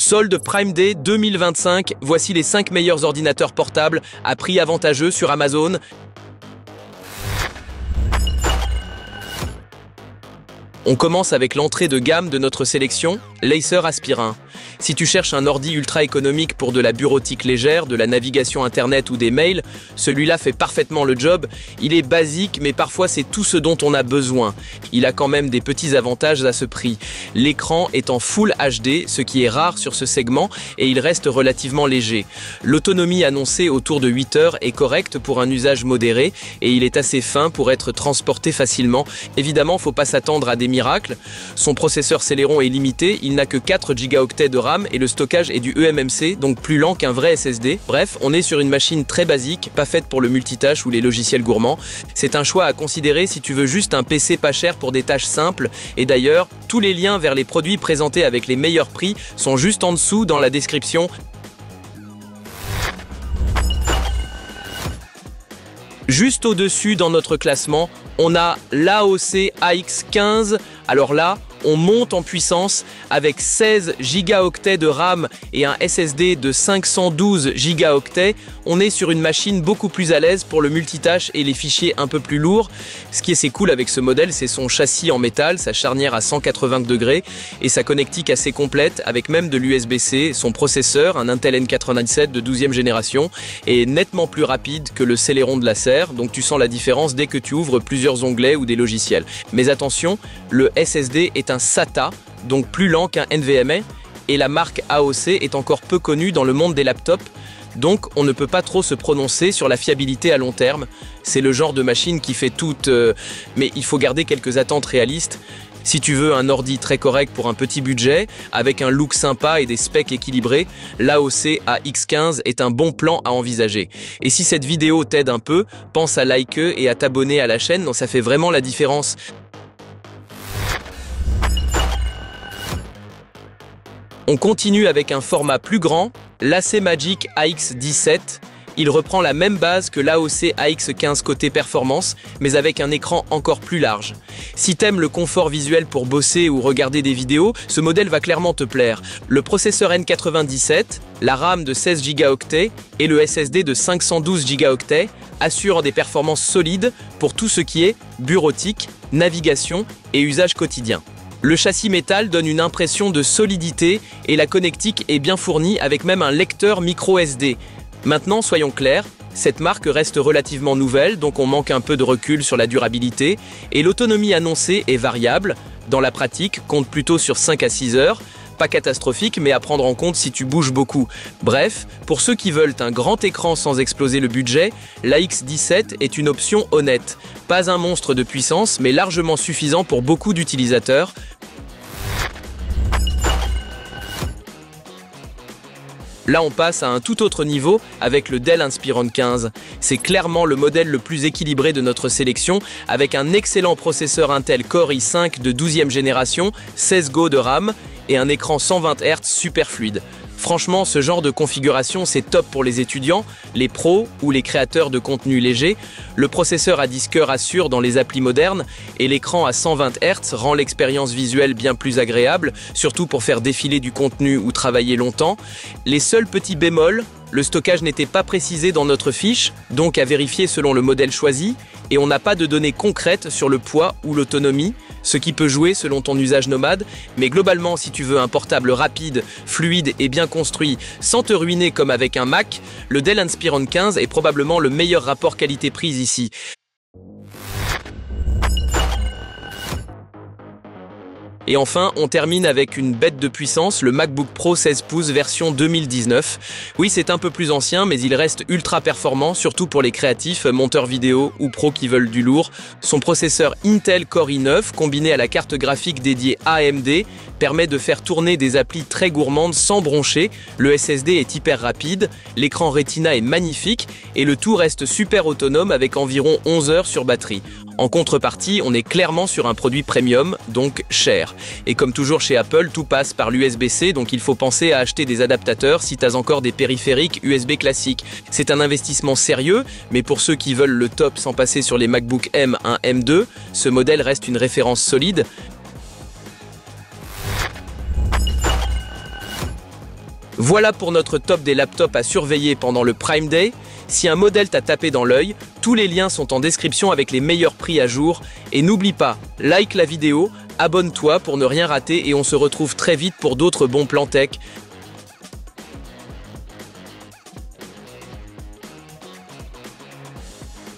Solde Prime Day 2025, voici les 5 meilleurs ordinateurs portables à prix avantageux sur Amazon. On commence avec l'entrée de gamme de notre sélection, l'Acer Aspire 1. Si tu cherches un ordi ultra économique pour de la bureautique légère, de la navigation internet ou des mails, celui-là fait parfaitement le job. Il est basique, mais parfois c'est tout ce dont on a besoin. Il a quand même des petits avantages à ce prix. L'écran est en Full HD, ce qui est rare sur ce segment, et il reste relativement léger. L'autonomie annoncée autour de 8 heures est correcte pour un usage modéré, et il est assez fin pour être transporté facilement. Évidemment, faut pas s'attendre à des miracles. Son processeur Celeron est limité, il n'a que 4 Go de RAM et le stockage est du eMMC, donc plus lent qu'un vrai SSD. Bref, on est sur une machine très basique, pas faite pour le multitâche ou les logiciels gourmands. C'est un choix à considérer si tu veux juste un PC pas cher pour des tâches simples. Et d'ailleurs, tous les liens vers les produits présentés avec les meilleurs prix sont juste en dessous dans la description. Juste au-dessus dans notre classement, on a l'AOC AX15. Alors là, on monte en puissance avec 16 Go de RAM et un SSD de 512 Go. On est sur une machine beaucoup plus à l'aise pour le multitâche et les fichiers un peu plus lourds. Ce qui est assez cool avec ce modèle, c'est son châssis en métal, sa charnière à 180 degrés et sa connectique assez complète avec même de l'USB-C. Son processeur, un Intel N97 de 12e génération, est nettement plus rapide que le Celeron de l'Acer, donc tu sens la différence dès que tu ouvres plusieurs onglets ou des logiciels. Mais attention, le SSD est un SATA, donc plus lent qu'un NVMe, et la marque AOC est encore peu connue dans le monde des laptops, donc on ne peut pas trop se prononcer sur la fiabilité à long terme. C'est le genre de machine qui fait tout, mais il faut garder quelques attentes réalistes. Si tu veux un ordi très correct pour un petit budget, avec un look sympa et des specs équilibrés, l'AOC AX15 est un bon plan à envisager. Et si cette vidéo t'aide un peu, pense à liker et à t'abonner à la chaîne, donc ça fait vraiment la différence. On continue avec un format plus grand, l'AC Magic AX17. Il reprend la même base que l'AOC AX15 côté performance, mais avec un écran encore plus large. Si t'aimes le confort visuel pour bosser ou regarder des vidéos, ce modèle va clairement te plaire. Le processeur N97, la RAM de 16 Go et le SSD de 512 Go assurent des performances solides pour tout ce qui est bureautique, navigation et usage quotidien. Le châssis métal donne une impression de solidité et la connectique est bien fournie avec même un lecteur micro SD. Maintenant, soyons clairs, cette marque reste relativement nouvelle, donc on manque un peu de recul sur la durabilité et l'autonomie annoncée est variable. Dans la pratique, compte plutôt sur 5 à 6 heures. Pas catastrophique, mais à prendre en compte si tu bouges beaucoup. Bref, pour ceux qui veulent un grand écran sans exploser le budget, l'AX17 est une option honnête. Pas un monstre de puissance, mais largement suffisant pour beaucoup d'utilisateurs. Là, on passe à un tout autre niveau avec le Dell Inspiron 15. C'est clairement le modèle le plus équilibré de notre sélection, avec un excellent processeur Intel Core i5 de 12e génération, 16 Go de RAM et un écran 120 Hz super fluide. Franchement, ce genre de configuration, c'est top pour les étudiants, les pros ou les créateurs de contenu léger. Le processeur à 10 cœurs assure dans les applis modernes et l'écran à 120 Hz rend l'expérience visuelle bien plus agréable, surtout pour faire défiler du contenu ou travailler longtemps. Les seuls petits bémols, le stockage n'était pas précisé dans notre fiche, donc à vérifier selon le modèle choisi, et on n'a pas de données concrètes sur le poids ou l'autonomie, ce qui peut jouer selon ton usage nomade, mais globalement si tu veux un portable rapide, fluide et bien construit sans te ruiner comme avec un Mac, le Dell Inspiron 15 est probablement le meilleur rapport qualité-prix ici. Et enfin, on termine avec une bête de puissance, le MacBook Pro 16 pouces version 2019. Oui, c'est un peu plus ancien, mais il reste ultra performant, surtout pour les créatifs, monteurs vidéo ou pros qui veulent du lourd. Son processeur Intel Core i9, combiné à la carte graphique dédiée AMD, permet de faire tourner des applis très gourmandes sans broncher. Le SSD est hyper rapide, l'écran Retina est magnifique et le tout reste super autonome avec environ 11 heures sur batterie. En contrepartie, on est clairement sur un produit premium, donc cher. Et comme toujours chez Apple, tout passe par l'USB-C, donc il faut penser à acheter des adaptateurs si tu as encore des périphériques USB classiques. C'est un investissement sérieux, mais pour ceux qui veulent le top sans passer sur les MacBook M1, M2, ce modèle reste une référence solide. Voilà pour notre top des laptops à surveiller pendant le Prime Day. Si un modèle t'a tapé dans l'œil, tous les liens sont en description avec les meilleurs prix à jour. Et n'oublie pas, like la vidéo, abonne-toi pour ne rien rater et on se retrouve très vite pour d'autres bons plans tech.